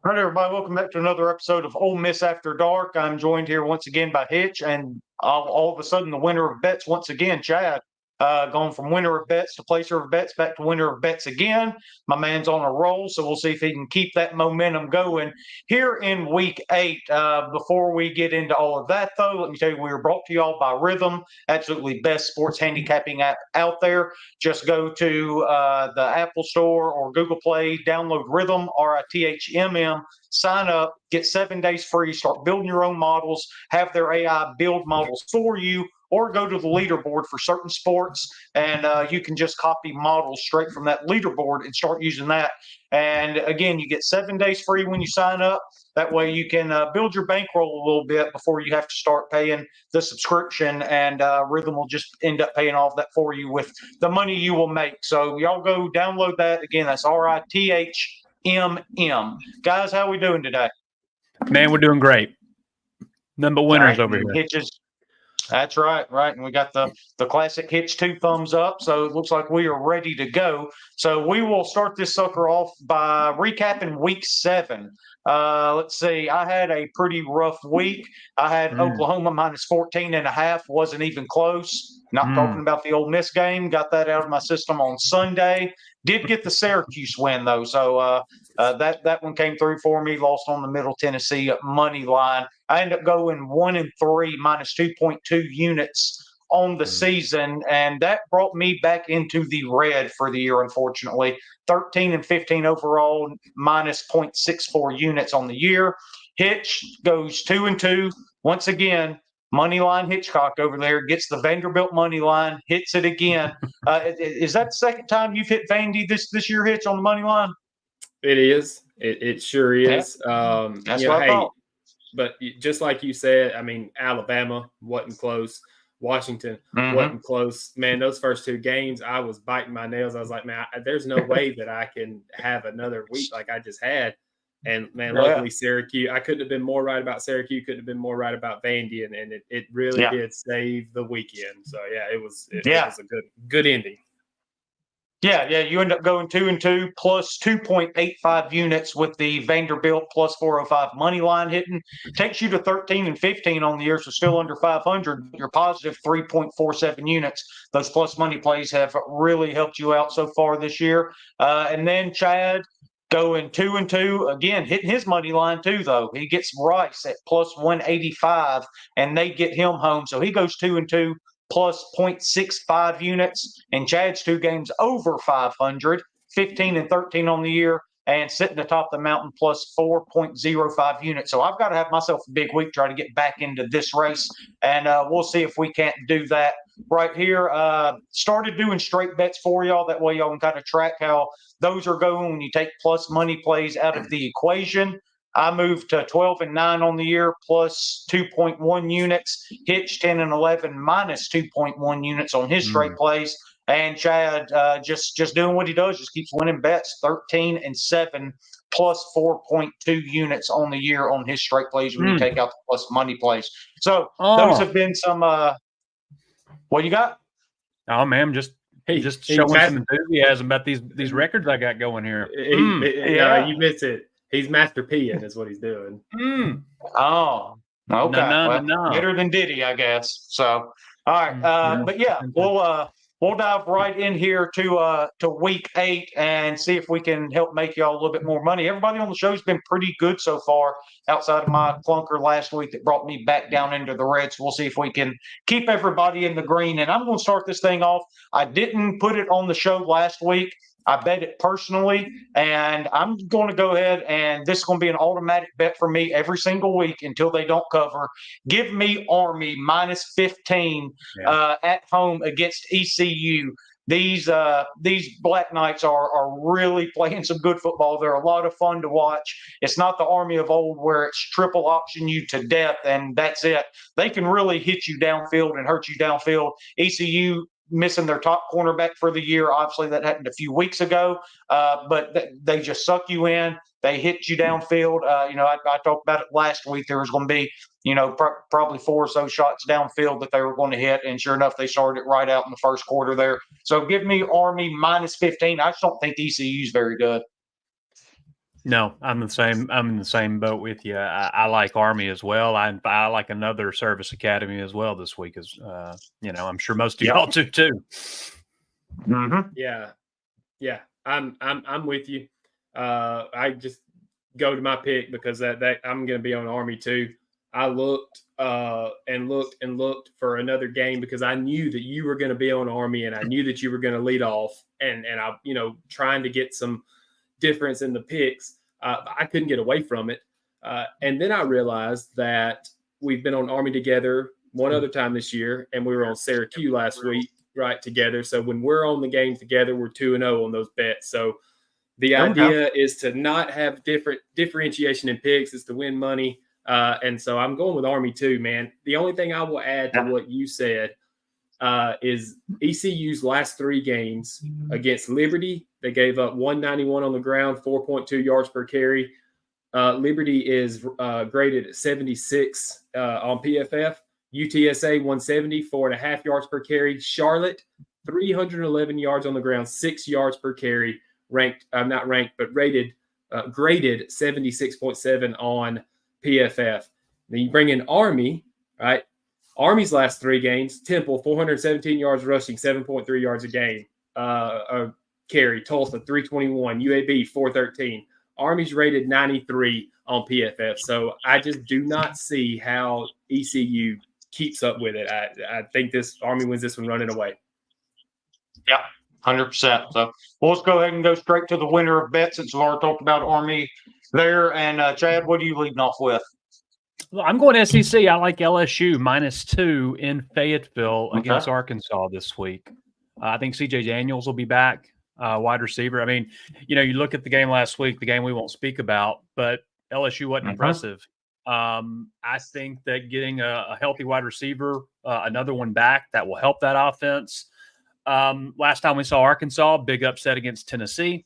All right, everybody, welcome back to another episode of Ole Miss After Dark. I'm joined here once again by Hitch, and all of a sudden, the winner of bets once again, Chad, going from winner of bets to placer of bets back to winner of bets again. My man's on a roll, so we'll see if he can keep that momentum going here in Week 8. Before we get into all of that, though, let me tell you, we are brought to y'all by Rhythm, absolutely best sports handicapping app out there. Just go to the Apple Store or Google Play, download Rhythm, RITHMM, sign up, get 7 days free, start building your own models, have their AI build models for you, or go to the leaderboard for certain sports, and you can just copy models straight from that leaderboard and start using that. And again, you get 7 days free when you sign up. That way you can build your bankroll a little bit before you have to start paying the subscription, and Rhythm will just end up paying off that for you with the money you will make. So y'all go download that. Again, that's RITHMM. Guys, how we doing today? Man, we're doing great. None but winners over here. Hitches. That's right. And we got the classic Hitch 2 thumbs up. So it looks like we are ready to go. So we will start this sucker off by recapping Week 7. Let's see. I had a pretty rough week. I had Oklahoma minus 14.5. Wasn't even close. Not talking about the Ole Miss game. Got that out of my system on Sunday. Did get the Syracuse win, though. So that one came through for me. Lost on the Middle Tennessee money line. I ended up going 1-3 minus 2.2 units on the season, and that brought me back into the red for the year, unfortunately. 13-15 overall, minus 0.64 units on the year. Hitch goes 2-2. Once again, money line Hitchcock over there gets the Vanderbilt money line, hits it again. Is that the second time you've hit Vandy this year, Hitch, on the money line? It is. It sure is. Yeah. That's what I thought. But just like you said, I mean, Alabama wasn't close. Washington wasn't close. Man, those first two games, I was biting my nails. I was like, man, there's no way that I can have another week like I just had. And, man, luckily Syracuse, I couldn't have been more right about Syracuse, couldn't have been more right about Vandy, and it really did save the weekend. So, it was a good ending. Yeah, you end up going 2-2 plus 2.85 units with the Vanderbilt plus 405 money line hitting. Takes you to 13-15 on the year, so still under 500. You're positive 3.47 units. Those plus money plays have really helped you out so far this year. And then Chad going 2-2 again, hitting his money line too, though. He gets Rice at plus 185, and they get him home. So he goes 2-2. Plus 0.65 units, and Chad's two games over 500, 15-13 on the year, and sitting atop the mountain plus 4.05 units. So I've got to have myself a big week trying to get back into this race, and we'll see if we can't do that right here. Started doing straight bets for y'all. That way y'all can kind of track how those are going when you take plus money plays out of the equation. I moved to 12-9 on the year, plus 2.1 units. Hitch 10-11, minus 2.1 units on his straight plays. And Chad just doing what he does, just keeps winning bets, 13-7, plus 4.2 units on the year on his straight plays when you take out the plus money plays. So those have been some. What you got? Oh man, just showing some enthusiasm about these records I got going here. You missed it. He's Master P-ing is what he's doing. Oh, okay. Better than Diddy, I guess. So, all right. But yeah, we'll dive right in here to Week 8 and see if we can help make y'all a little bit more money. Everybody on the show's been pretty good so far, outside of my clunker last week that brought me back down into the red. So we'll see if we can keep everybody in the green. And I'm going to start this thing off. I didn't put it on the show last week. I bet it personally, and I'm going to go ahead, and this is going to be an automatic bet for me every single week until they don't cover. Give me Army minus 15 at home against ECU. These Black Knights are really playing some good football. They're a lot of fun to watch. It's not the Army of old where it's triple option you to death and that's it. They can really hit you downfield and hurt you downfield. ECU missing their top cornerback for the year. Obviously, that happened a few weeks ago, but they just suck you in. They hit you downfield. I talked about it last week. There was going to be, probably 4 or so shots downfield that they were going to hit, and sure enough, they started it right out in the first quarter there. So give me Army minus 15. I just don't think ECU is very good. No, I'm the same. I'm in the same boat with you. I like Army as well. I like another service academy as well this week. As I'm sure most of y'all do too. Mm-hmm. Yeah. I'm with you. I just go to my pick because that I'm going to be on Army too. I looked and looked for another game because I knew that you were going to be on Army and I knew that you were going to lead off and I trying to get some difference in the picks. I couldn't get away from it. And then I realized that we've been on Army together one other time this year and we were on Syracuse last week, right, together. So when we're on the game together, we're 2-0 on those bets. So the idea is to not have differentiation in picks, is to win money. And so I'm going with Army too, man. The only thing I will add to what you said is ECU's last 3 games against Liberty. They gave up 191 on the ground, 4.2 yards per carry. Liberty is graded at 76 on PFF. UTSA 170, 4.5 yards per carry. Charlotte 311 yards on the ground, 6 yards per carry. Graded 76.7 on PFF. Then you bring in Army, right? Army's last 3 games: Temple 417 yards rushing, 7.3 yards a game. Carry. Tulsa 321, UAB 413. Army's rated 93 on PFF. So I just do not see how ECU keeps up with it. I think this Army wins this one running away. Yeah, 100%. So let's go ahead and go straight to the winner of bets since Laura talked about Army there. And Chad, what are you leading off with? Well, I'm going SEC. I like LSU -2 in Fayetteville against Arkansas this week. I think CJ Daniels will be back, wide receiver. I mean, you look at the game last week, the game we won't speak about, but LSU wasn't impressive. I think that getting a healthy wide receiver, another one back, that will help that offense. Last time we saw Arkansas, big upset against Tennessee.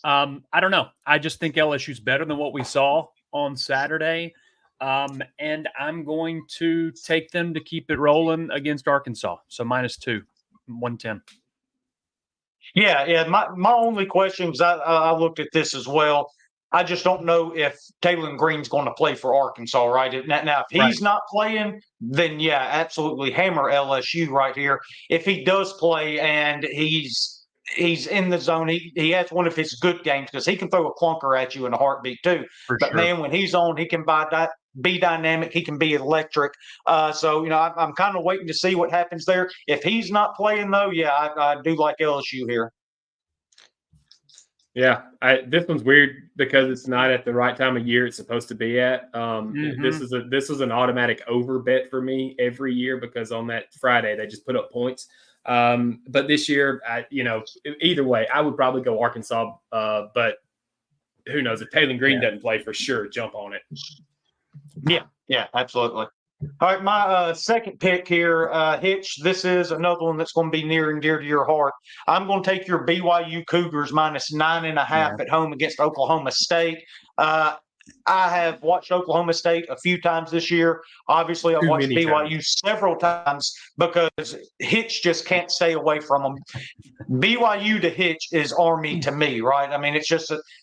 I don't know. I just think LSU's better than what we saw on Saturday. And I'm going to take them to keep it rolling against Arkansas. So -2, 110. Yeah. My only question is I looked at this as well. I just don't know if Taylor Green's going to play for Arkansas, right? Now, if he's not playing, then yeah, absolutely hammer LSU right here. If he does play and he's in the zone, he has one of his good games because he can throw a clunker at you in a heartbeat too. But man, when he's on, he can be dynamic. He can be electric. So I'm kind of waiting to see what happens there. If he's not playing though, yeah, I do like LSU here. Yeah, this one's weird because it's not at the right time of year it's supposed to be at. This is an automatic over bet for me every year because on that Friday they just put up points. But this year, either way, I would probably go Arkansas. But who knows? If Taylor Green doesn't play, for sure, jump on it. Yeah, absolutely. All right, my second pick here, Hitch. This is another one that's going to be near and dear to your heart. I'm going to take your BYU Cougars -9.5 at home against Oklahoma State. I have watched Oklahoma State a few times this year. Obviously, I've watched BYU several times because Hitch just can't stay away from them. BYU to Hitch is Army to me, right? I mean, it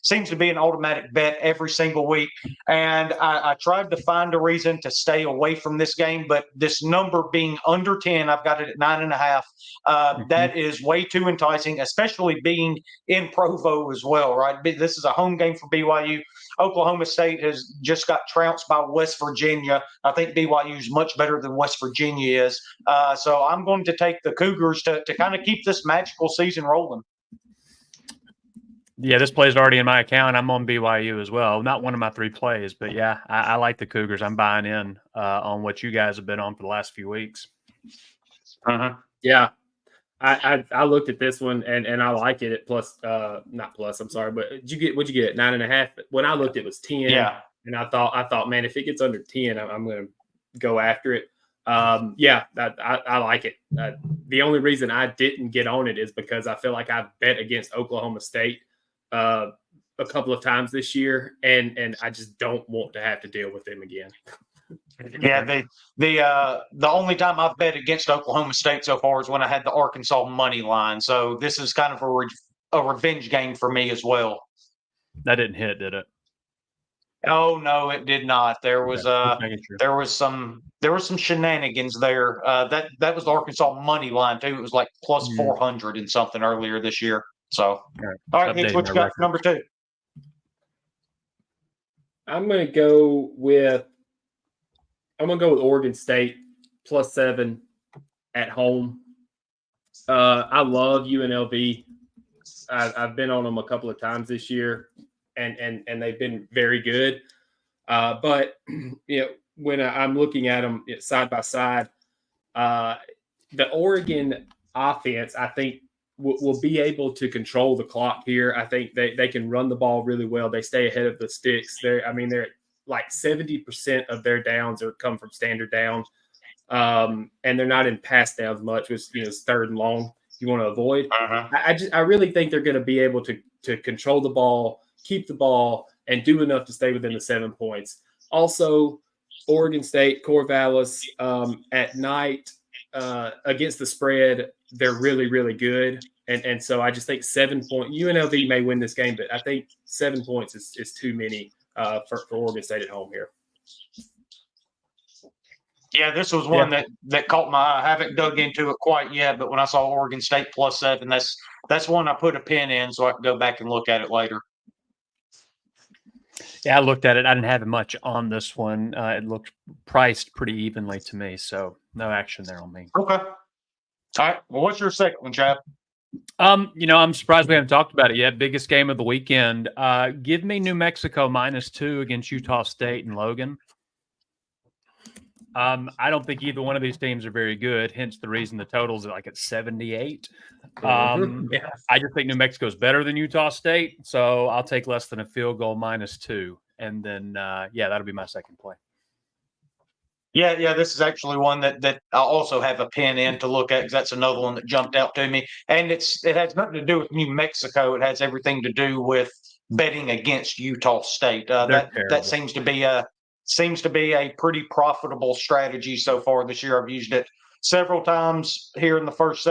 seems to be an automatic bet every single week. And I tried to find a reason to stay away from this game, but this number being under 10, I've got it at 9.5. That is way too enticing, especially being in Provo as well, right? This is a home game for BYU. Oklahoma State has just got trounced by West Virginia. I think BYU is much better than West Virginia is. So I'm going to take the Cougars to kind of keep this magical season rolling. Yeah, this play is already in my account. I'm on BYU as well. Not one of my 3 plays, but yeah, I like the Cougars. I'm buying in on what you guys have been on for the last few weeks. Yeah. I looked at this one and I like it at not plus, I'm sorry, but what'd you get at 9.5? When I looked, it was 10. Yeah. And I thought, man, if it gets under 10, I'm going to go after it. I like it. The only reason I didn't get on it is because I feel like I've bet against Oklahoma State a couple of times this year, and I just don't want to have to deal with them again. Yeah, the only time I've bet against Oklahoma State so far is when I had the Arkansas money line. So this is kind of a revenge game for me as well. That didn't hit, did it? Oh no, it did not. There was Sure. there was some shenanigans there. That was the Arkansas money line too. It was like plus 400 and something earlier this year. So all right, Hitch, what you got for number 2? I'm gonna go with Oregon State plus 7 at home. I love UNLV. I've been on them a couple of times this year, and they've been very good. But when I'm looking at them side by side, the Oregon offense, I think, will be able to control the clock here. I think they can run the ball really well. They stay ahead of the sticks. They're like 70% of their downs come from standard down, and they're not in pass downs much, which is third and long you want to avoid. I really think they're going to be able to control the ball, keep the ball, and do enough to stay within the 7 points. Also, Oregon State, Corvallis, at night against the spread, they're really, really good. And so I just think 7 point UNLV may win this game, but I think 7 points is too many for Oregon State at home here. Yeah, this was one that caught my eye. I haven't dug into it quite yet, but when I saw Oregon State plus 7, that's one I put a pin in so I can go back and look at it later. Yeah, I looked at it. I didn't have much on this one. It looked priced pretty evenly to me, so no action there on me. Okay. All right. Well, what's your second one, Chad? I'm surprised we haven't talked about it yet. Biggest game of the weekend. Give me New Mexico -2 against Utah State and Logan. I don't think either one of these teams are very good. Hence the reason the total's at 78. I just think New Mexico is better than Utah State, so I'll take less than a field goal -2, and then that'll be my second play. Yeah, this is actually one that I also have a pin in to look at because that's another one that jumped out to me, and it has nothing to do with New Mexico. It has everything to do with betting against Utah State. That seems to be a pretty profitable strategy so far this year. I've used it several times here in the first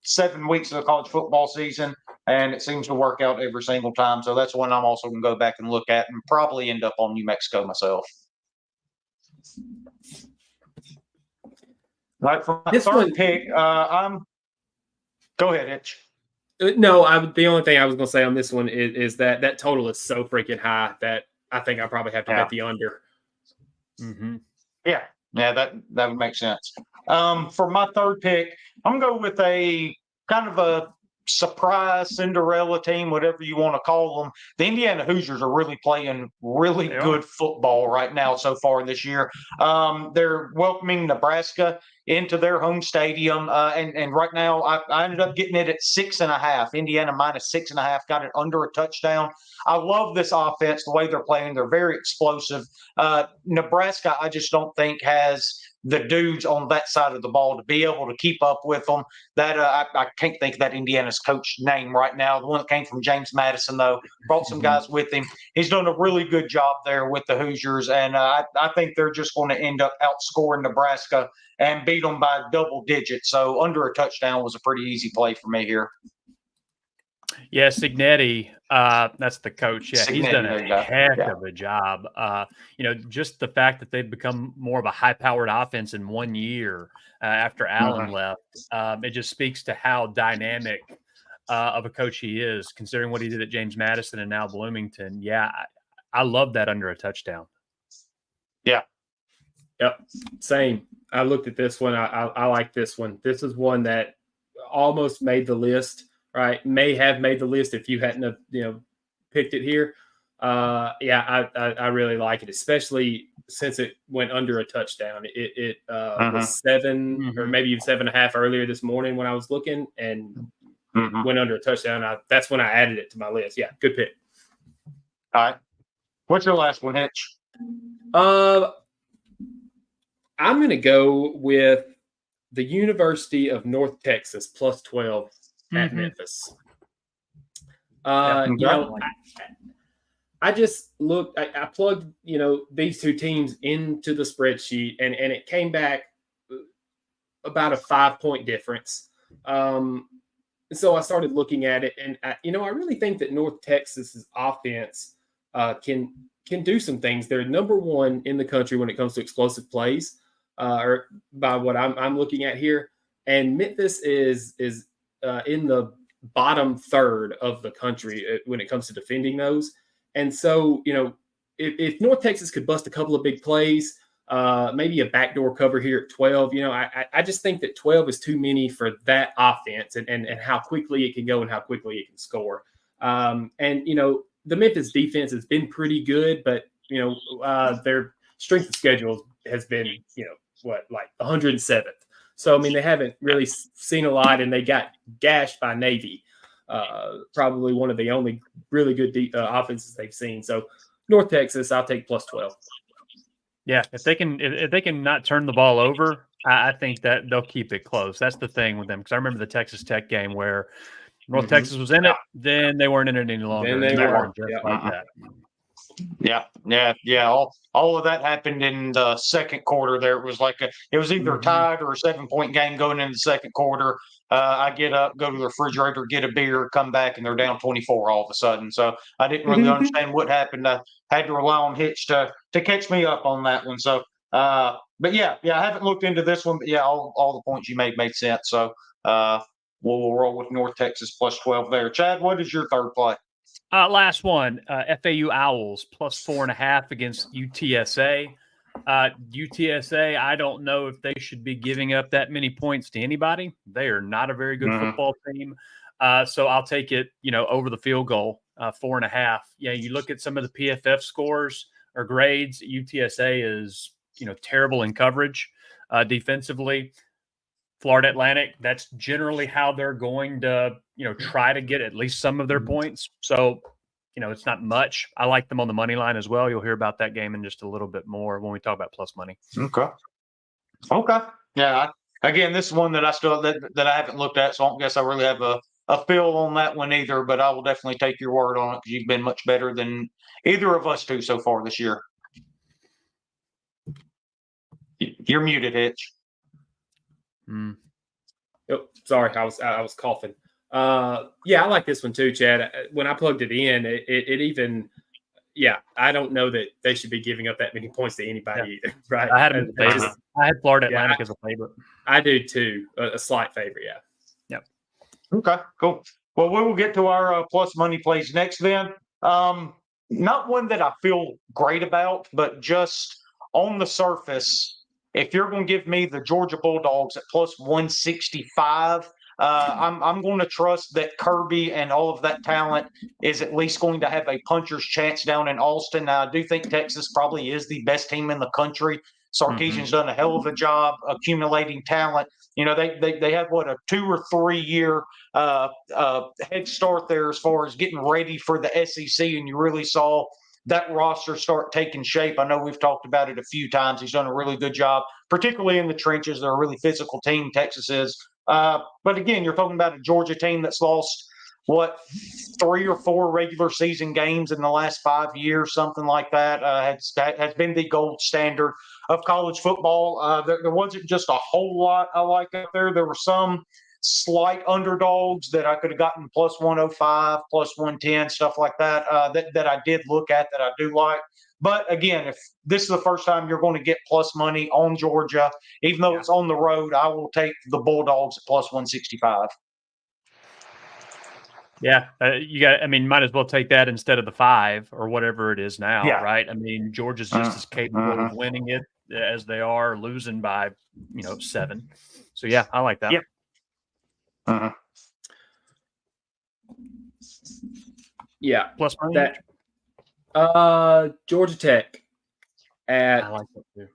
7 weeks of the college football season, and it seems to work out every single time. So that's one I'm also going to go back and look at and probably end up on New Mexico myself. All right, for my third pick, go ahead, Hitch. No, the only thing I was going to say on this one is that total is so freaking high that I think I probably have to bet the under. Mm-hmm. Yeah, that would make sense. For my third pick, I'm going to go with a kind of a surprise Cinderella team, whatever you want to call them. The Indiana Hoosiers are really playing really good football right now so far this year. They're welcoming Nebraska into their home stadium, and right now I ended up getting it at 6.5. Indiana -6.5, got it under a touchdown. I love this offense, the way they're playing. They're very explosive. Nebraska, I just don't think has the dudes on that side of the ball to be able to keep up with them. That I can't think of that Indiana's coach name right now. The one that came from James Madison, though, brought some guys with him. He's done a really good job there with the Hoosiers, and I think they're just going to end up outscoring Nebraska and beat them by double digits. So under a touchdown was a pretty easy play for me here. Yeah, Cignetti, that's the coach. Yeah, he's done a heck of a job. Just the fact that they've become more of a high-powered offense in 1 year after Allen left, it just speaks to how dynamic of a coach he is, considering what he did at James Madison and now Bloomington. Yeah, I love that under a touchdown. Yeah. Yep, same. I looked at this one. I like this one. This is one that almost made the list. Right, may have made the list if you hadn't have, picked it here. I really like it, especially since it went under a touchdown. It was 7 or maybe even 7.5 earlier this morning when I was looking, and went under a touchdown. That's when I added it to my list. Yeah, good pick. All right, what's your last one, Hitch? I'm going to go with the University of North Texas plus 12. At Memphis. I just looked, I plugged, these two teams into the spreadsheet and it came back about a 5-point difference. so I started looking at it, and I really think that North Texas's offense can do some things. They're number one in the country when it comes to explosive plays, or by what I'm looking at here. And Memphis is in the bottom third of the country when it comes to defending those. And so, if North Texas could bust a couple of big plays, maybe a backdoor cover here at 12, I just think that 12 is too many for that offense and how quickly it can go and how quickly it can score. The Memphis defense has been pretty good, but, their strength of schedule has been, like 107th. So, I mean, they haven't really seen a lot, and they got gashed by Navy, probably one of the only really good offenses they've seen. So, North Texas, I'll take plus 12. Yeah, if they can not turn the ball over, I think that they'll keep it close. That's the thing with them, because I remember the Texas Tech game where North Texas was in it, then they weren't in it any longer. Then they weren't. Like that. Yeah. All of that happened in the second quarter. There was it was either tied or a 7-point game going into the second quarter. I get up, go to the refrigerator, get a beer, come back, and they're down 24 all of a sudden. So I didn't really understand what happened. I had to rely on Hitch to catch me up on that one. So, but yeah, I haven't looked into this one, but yeah, all the points you made sense. So we'll roll with North Texas plus 12 there. Chad, what is your third play? Last one, FAU Owls plus 4.5 against UTSA. UTSA, I don't know if they should be giving up that many points to anybody. They are not a very good football team. So I'll take it, over the field goal, 4.5. Yeah, you look at some of the PFF scores or grades. UTSA is, terrible in coverage defensively. Florida Atlantic, that's generally how they're going to, try to get at least some of their points. So, it's not much. I like them on the money line as well. You'll hear about that game in just a little bit more when we talk about plus money. Okay. Yeah. Again, this is one that I haven't looked at, so I don't guess I really have a feel on that one either, but I will definitely take your word on it because you've been much better than either of us two so far this year. You're muted, Hitch. Oh, sorry, I was coughing. Yeah, I like this one too, Chad. When I plugged it in, it even, I don't know that they should be giving up that many points to anybody either. Right? I had Florida Atlantic as a favorite. I do too, a slight favorite. Yeah. Yep. Okay, cool. Well, we will get to our plus money plays next. Then, not one that I feel great about, but just on the surface. If you're going to give me the Georgia Bulldogs at plus 165, I'm going to trust that Kirby and all of that talent is at least going to have a puncher's chance down in Austin. Now, I do think Texas probably is the best team in the country. Sarkisian's done a hell of a job accumulating talent. They have a 2 or 3 year head start there as far as getting ready for the SEC, and you really saw that roster start taking shape. I know we've talked about it a few times. He's done a really good job, particularly in the trenches. They're a really physical team, Texas is. But again, you're talking about a Georgia team that's lost, 3 or 4 regular season games in the last 5 years, something like that. Has been the gold standard of college football. There wasn't just a whole lot I like out there. There were some slight underdogs that I could have gotten plus 105, plus 110, stuff like that, that I did look at that I do like. But again, if this is the first time you're going to get plus money on Georgia, even though it's on the road, I will take the Bulldogs at plus 165. Yeah, might as well take that instead of the 5 or whatever it is now, right? I mean, Georgia's just as capable of winning it as they are losing by, 7. So yeah, I like that. Yeah. Yeah, plus money. Georgia Tech at. I like that too.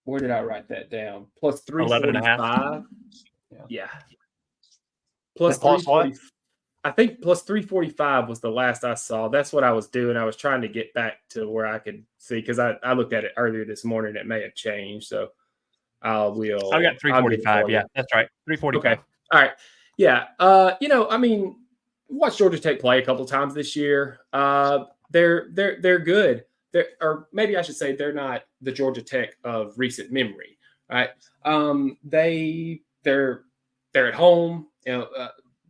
Where did I write that down? Plus 345. Yeah. Plus 340. I think plus 345 was the last I saw. That's what I was doing. I was trying to get back to where I could see because I looked at it earlier this morning. It may have changed, so I got 345. Yeah, that's right. 345. Okay. All right. Yeah. Watched Georgia Tech play a couple times this year. They're good. Or maybe I should say they're not the Georgia Tech of recent memory, right? They're at home.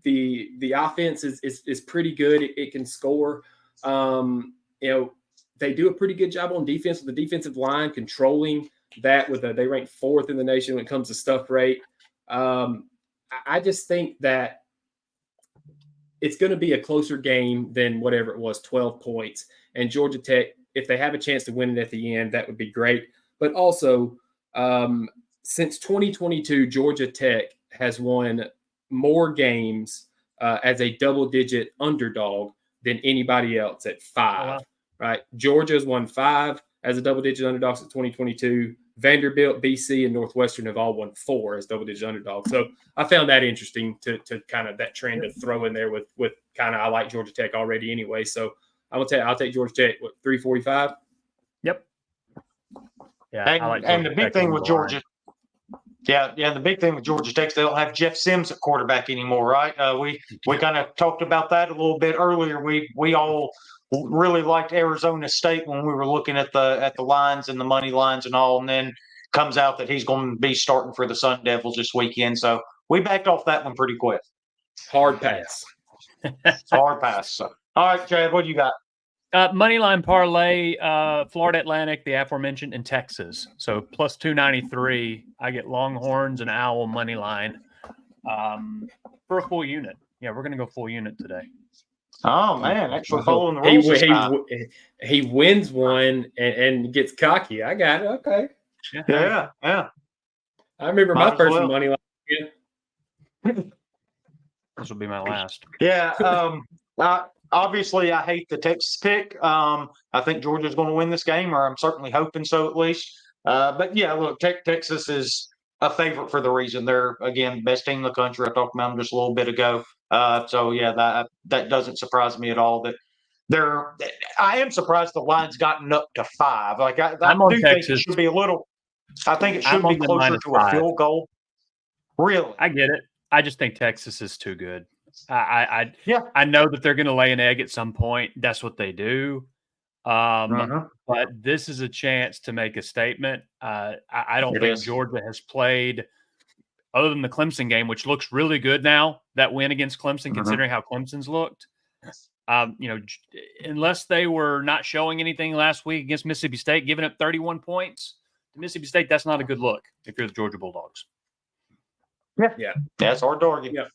the offense is pretty good. It can score. They do a pretty good job on defense with the defensive line controlling that. They rank 4th in the nation when it comes to stuff rate. I just think that it's going to be a closer game than whatever it was, 12 points. And Georgia Tech, if they have a chance to win it at the end, that would be great. But also, since 2022, Georgia Tech has won more games as a double-digit underdog than anybody else at 5. Wow. Right? Georgia's won 5 as a double-digit underdog since 2022. Vanderbilt, BC, and Northwestern have all won 4 as double-digit underdogs. So I found that interesting to kind of that trend to throw in there with kind of I like Georgia Tech already anyway. So I'll take Georgia Tech. 345. Yep. Yeah, and the big thing with Georgia. Yeah, the big thing with Georgia Tech, they don't have Jeff Sims at quarterback anymore, right? We kind of talked about that a little bit earlier. We all really liked Arizona State when we were looking at the lines and the money lines and all, and then comes out that he's going to be starting for the Sun Devils this weekend. So we backed off that one pretty quick. Hard pass. Hard pass. So, all right, Chad, what do you got? Moneyline parlay, Florida Atlantic, the aforementioned, in Texas. So plus 293. I get Longhorns and Owl moneyline for a full unit. Yeah, we're going to go full unit today. Oh, man, actually following the rules. He wins one and gets cocky. I got it. Okay. Yeah. I remember my first money line. This will be my last. Yeah. Obviously, I hate the Texas pick. I think Georgia's going to win this game, or I'm certainly hoping so at least. But yeah, look, Texas is a favorite for the reason they're, again, best team in the country. I talked about them just a little bit ago. So yeah, that doesn't surprise me at all. I am surprised the line's gotten up to 5. Like I do think it should be a little. I think it should be closer to a field goal. Really, I get it. I just think Texas is too good. I know that they're going to lay an egg at some point. That's what they do. But this is a chance to make a statement. I don't think Georgia has played, other than the Clemson game, which looks really good now, that win against Clemson, considering how Clemson's looked. Unless they were not showing anything last week against Mississippi State, giving up 31 points to Mississippi State, that's not a good look if you're the Georgia Bulldogs. Yeah. That's hard to argue. Yeah.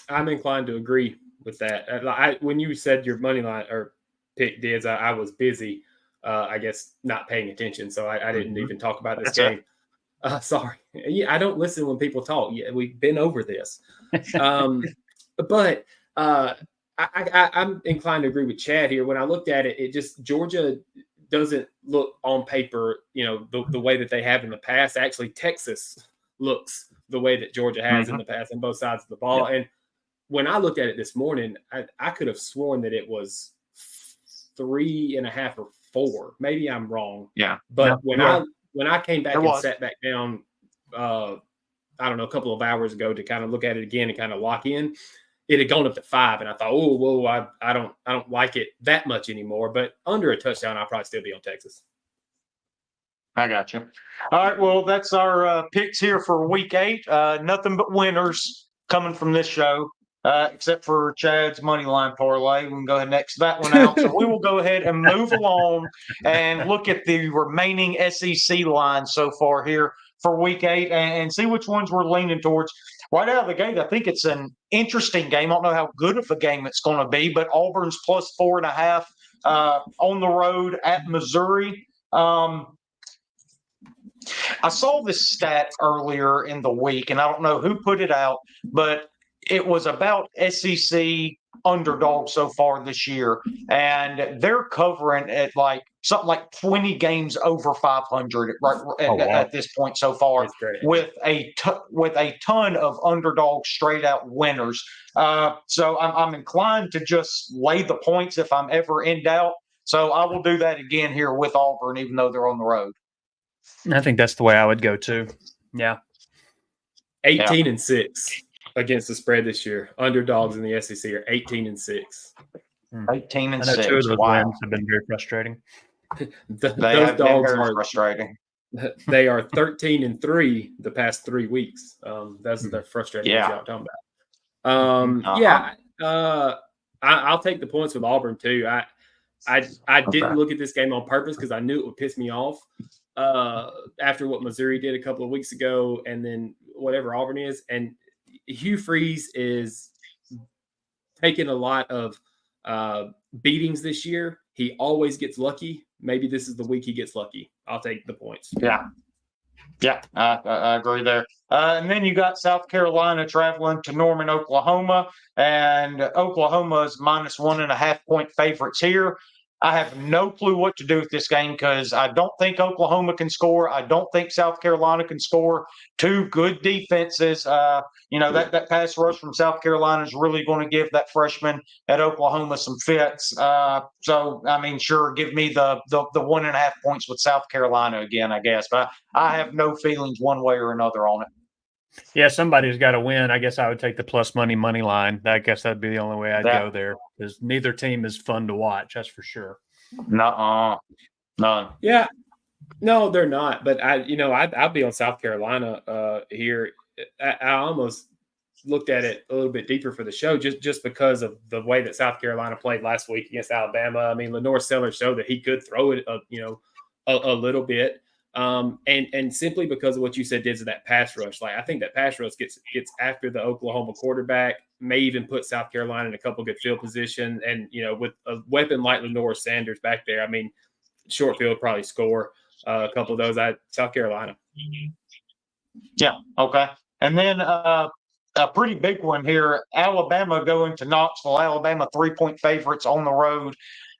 I'm inclined to agree with that. When you said your money line or pick Diz, I was busy, I guess, not paying attention. So I didn't even talk about this game. Sorry. Yeah, I don't listen when people talk. Yeah, we've been over this. But I'm inclined to agree with Chad here. When I looked at it, Georgia doesn't look on paper, the way that they have in the past. Actually, Texas looks the way that Georgia has in the past on both sides of the ball. Yeah. And when I looked at it this morning, I could have sworn that it was 3.5 or 4. Maybe I'm wrong. Yeah. But when I came back and sat back down, I don't know, a couple of hours ago to kind of look at it again and kind of lock in, it had gone up to 5, and I thought, I don't like it that much anymore. But under a touchdown, I'll probably still be on Texas. I got you. All right, well, that's our picks here for Week 8. Nothing but winners coming from this show, except for Chad's money line parlay. We can go ahead and X that one out. So we will go ahead and move along and look at the remaining SEC lines so far here for Week 8 and see which ones we're leaning towards. Right out of the gate, I think it's an interesting game. I don't know how good of a game it's going to be, but Auburn's plus 4.5 on the road at Missouri. I saw this stat earlier in the week, and I don't know who put it out, but it was about SEC underdogs so far this year, and they're covering at something like 20 games over 500 at this point so far, with a ton of underdog straight out winners. So I'm inclined to just lay the points if I'm ever in doubt. So I will do that again here with Auburn, even though they're on the road. I think that's the way I would go too. Yeah. 18-6 against the spread this year. Underdogs in the SEC are 18-6. 18-6. Two of those wins have been very frustrating. Those dogs are frustrating. They are 13-3 the past 3 weeks. That's the frustrating job I'm talking about. Yeah, I'll take the points with Auburn too. I didn't look at this game on purpose because I knew it would piss me off after what Missouri did a couple of weeks ago, and then whatever Auburn is. And Hugh Freeze is taking a lot of beatings this year. He always gets lucky. Maybe this is the week he gets lucky. I'll take the points. Yeah, I agree there. And then you got South Carolina traveling to Norman, Oklahoma, and Oklahoma is -1.5 point favorites here. I have no clue what to do with this game because I don't think Oklahoma can score. I don't think South Carolina can score. Two good defenses. That pass rush from South Carolina is really going to give that freshman at Oklahoma some fits. Sure, give me the 1.5 points with South Carolina again, I guess. But I have no feelings one way or another on it. Yeah, somebody's got to win. I guess I would take the plus money line. I guess that'd be the only way I'd go there because neither team is fun to watch. That's for sure. None. Yeah, no, they're not. But I'll be on South Carolina here. I almost looked at it a little bit deeper for the show just because of the way that South Carolina played last week against Alabama. I mean, Lenore Sellers showed that he could throw it, a little bit. And simply because of what you said did to that pass rush, like I think that pass rush gets after the Oklahoma quarterback, may even put South Carolina in a couple good field position. And, with a weapon like Lenore Sanders back there, I mean, short field probably score a couple of those at South Carolina. Yeah. Okay. And then a pretty big one here, Alabama going to Knoxville. Alabama 3-point favorites on the road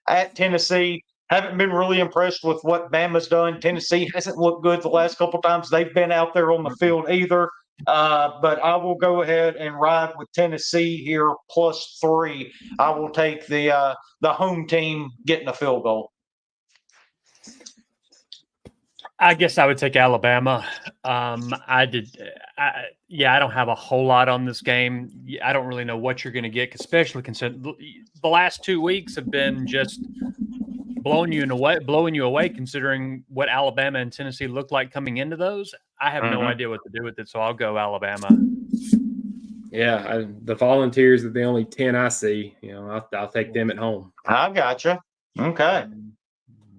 at Tennessee. Haven't been really impressed with what Bama's done. Tennessee hasn't looked good the last couple of times they've been out there on the field either. But I will go ahead and ride with Tennessee here +3. I will take the home team getting a field goal. I guess I would take Alabama. I don't have a whole lot on this game. I don't really know what you're going to get, especially considering the last 2 weeks have been just blowing you away considering what Alabama and Tennessee looked like coming into those. I have no idea what to do with it, so I'll go Alabama. Yeah, the Volunteers are the only 10 I see. I'll take them at home. I gotcha. Okay.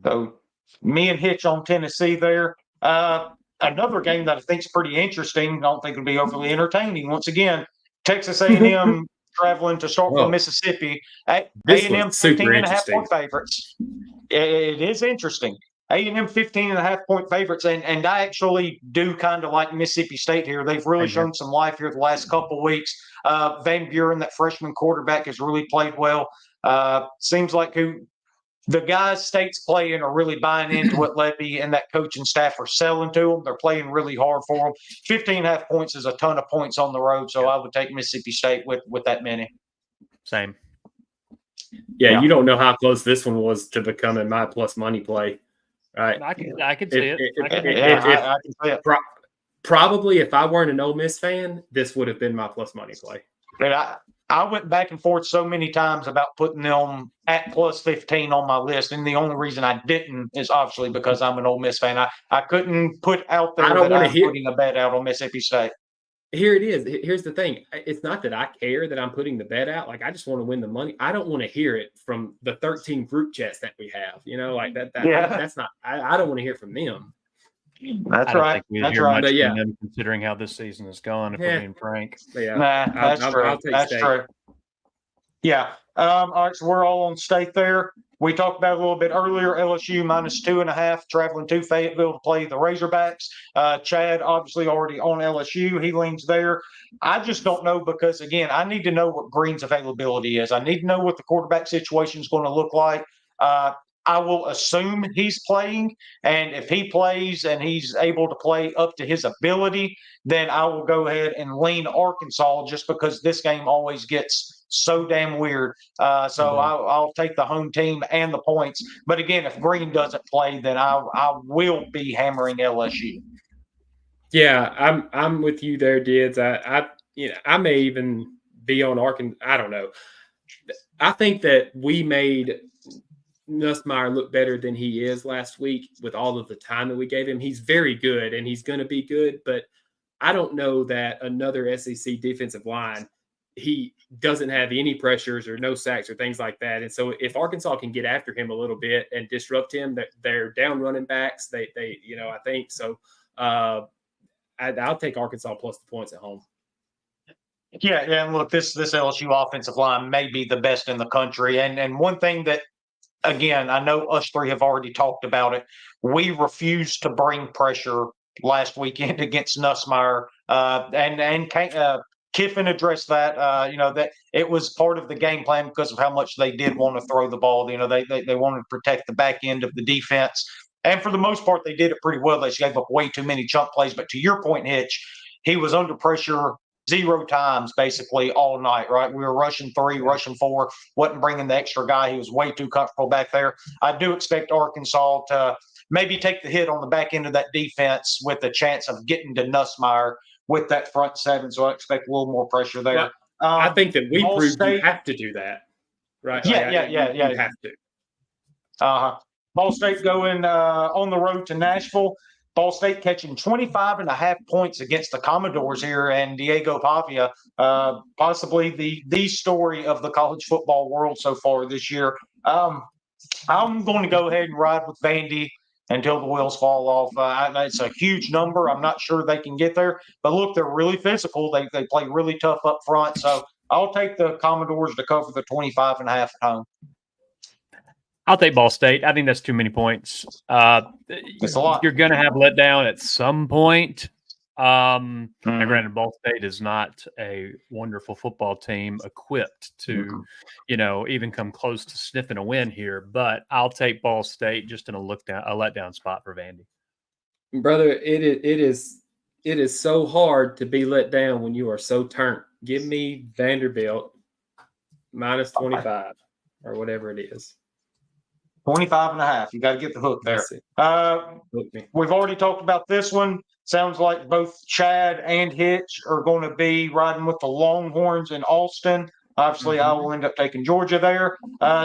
So me and Hitch on Tennessee there. Another game that I think is pretty interesting. I don't think it'll be overly entertaining. Once again, Texas A&M traveling to Starkville, Mississippi. A&M 15.5 point favorites. It is interesting. A&M 15.5 point favorites, and I actually do kind of like Mississippi State here. They've really shown some life here the last couple of weeks. Van Buren, that freshman quarterback, has really played well. Seems like the guys State's playing are really buying into what Levy and that coaching staff are selling to them. They're playing really hard for them. 15.5 points is a ton of points on the road, so I would take Mississippi State with that many. Same. Yeah, you don't know how close this one was to becoming my plus money play, right? I can see it. I can see it. Probably if I weren't an Ole Miss fan, this would have been my plus money play. But I went back and forth so many times about putting them at +15 on my list, and the only reason I didn't is obviously because I'm an Ole Miss fan. I couldn't put out there that I'm putting a bet out on Mississippi State. Here it is. Here's the thing. It's not that I care that I'm putting the bet out. Like, I just want to win the money. I don't want to hear it from the 13 group chats that we have. Like that. That's not. I don't want to hear from them. That's right. That's right. But yeah, considering how this season has gone, if we're being frank. Yeah, that's true. That's true. Yeah. All right. So we're all on State there. We talked about it a little bit earlier. LSU -2.5, traveling to Fayetteville to play the Razorbacks. Chad obviously already on LSU. He leans there. I just don't know because, again, I need to know what Green's availability is. I need to know what the quarterback situation is going to look like. I will assume he's playing, and if he plays and he's able to play up to his ability, then I will go ahead and lean Arkansas just because this game always gets so damn weird. I'll take the home team and the points. But again, if Green doesn't play, then I will be hammering LSU. Yeah, I'm with you there, Dids. I may even be on Arkansas. I don't know. I think that we made Nussmeier look better than he is last week with all of the time that we gave him. He's very good and he's going to be good, but I don't know that another SEC defensive line he doesn't have any pressures or no sacks or things like that. And so if Arkansas can get after him a little bit and disrupt him, they're down running backs. They I think so. I'll take Arkansas plus the points at home. Yeah, and look, this LSU offensive line may be the best in the country. And one thing that, again, I know us three have already talked about it. We refused to bring pressure last weekend against Nussmeier, and Kiffin addressed that. That it was part of the game plan because of how much they did want to throw the ball. They wanted to protect the back end of the defense, and for the most part, they did it pretty well. They just gave up way too many chunk plays. But to your point, Hitch, he was under pressure 0 times basically all night, right? We were rushing 3, rushing 4, wasn't bringing the extra guy. He was way too comfortable back there. I do expect Arkansas to maybe take the hit on the back end of that defense with a chance of getting to Nussmeier with that front 7. So I expect a little more pressure there. Well, I think that we Ball proved State, you have to do that, right? Yeah. You have to. Ball State going on the road to Nashville. Ball State catching 25.5 points against the Commodores here, and Diego Pavia, possibly the story of the college football world so far this year. I'm going to go ahead and ride with Vandy until the wheels fall off. It's a huge number. I'm not sure they can get there, but look, they're really physical. They play really tough up front, so I'll take the Commodores to cover the 25.5 at home. I'll take Ball State. I think that's too many points. It's a lot. You're going to have letdown at some point. Now, granted, Ball State is not a wonderful football team equipped to, even come close to sniffing a win here. But I'll take Ball State just in a letdown spot for Vandy. Brother, it is so hard to be let down when you are so turned. Give me Vanderbilt minus 25 or whatever it is. 25.5. You got to get the hook there. We've already talked about this one. Sounds like both Chad and Hitch are going to be riding with the Longhorns in Austin. Obviously, I will end up taking Georgia there.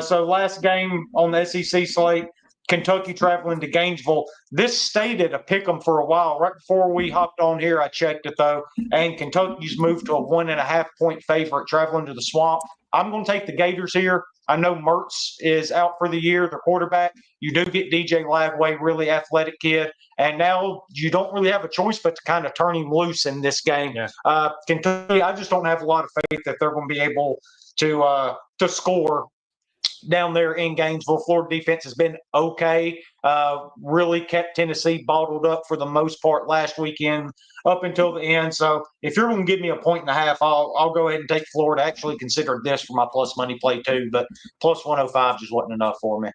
So last game on the SEC slate, Kentucky traveling to Gainesville. This stayed at a pick'em for a while. Right before we hopped on here, I checked it, though, and Kentucky's moved to a 1.5-point favorite traveling to the Swamp. I'm going to take the Gators here. I know Mertz is out for the year, the quarterback. You do get DJ Lagway, really athletic kid. And now you don't really have a choice but to kind of turn him loose in this game. Yeah. Kentucky, I just don't have a lot of faith that they're going to be able to score down there in Gainesville. Florida defense has been okay. Really kept Tennessee bottled up for the most part last weekend up until the end. So if you're going to give me a 1.5, I'll go ahead and take Florida. I actually considered this for my plus money play too, but plus 105 just wasn't enough for me.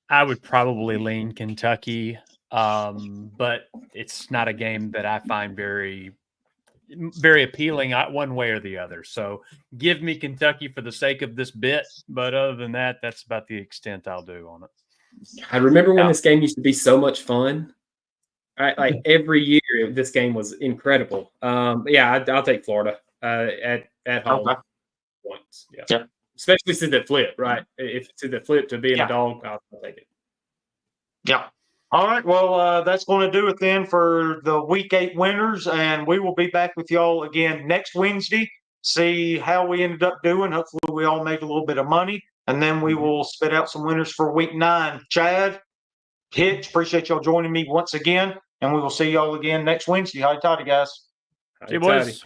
I would probably lean Kentucky, but it's not a game that I find very appealing one way or the other. So give me Kentucky for the sake of this bit. But other than that, that's about the extent I'll do on it. I remember when this game used to be so much fun. Like every year, this game was incredible. I'll take Florida at home points. Yeah. Especially since it flipped, right? If it's the flip to being a dog, I'll take it. Yeah. All right. Well, that's going to do it then for the Week 8 winners, and we will be back with y'all again next Wednesday. See how we ended up doing. Hopefully, we all made a little bit of money, and then we will spit out some winners for Week 9. Chad, Hitch, appreciate y'all joining me once again, and we will see y'all again next Wednesday. Howdy, guys. See you, boys.